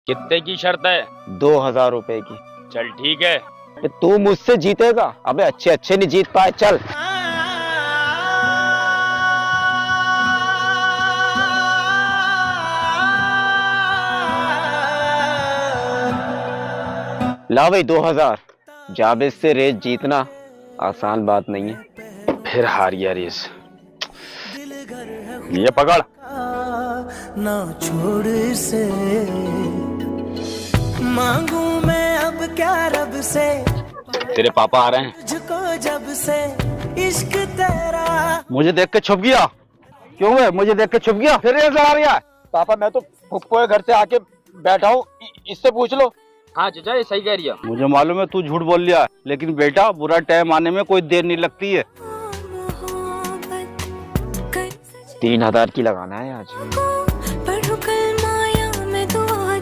कितने की शर्त है? 2000 रुपए की। चल ठीक है। तू मुझसे जीतेगा? अबे अच्छे अच्छे नहीं जीत पाए, चल। ला भाई 2000। जावेद से रेस जीतना आसान बात नहीं है। फिर हार गया रेस। ये पकड़। ना छोड़ से मांगू मैं अब क्या रब से, तेरे पापा आ रहे हैं। तुझको जब से इश्क तेरा। मुझे देख के छुप गया? क्यों है? मुझे देख के छुप गया? फिर रेस आ रही है? पापा मैं तो फुप्पो के घर से आके बैठा हूँ, इससे पूछ लो। हाँ चाचा ये सही कह रही है। मुझे मालूम है तू झूठ बोल लिया, लेकिन बेटा बुरा टाइम आने में कोई देर नहीं लगती है। 3000 की लगाना है आज।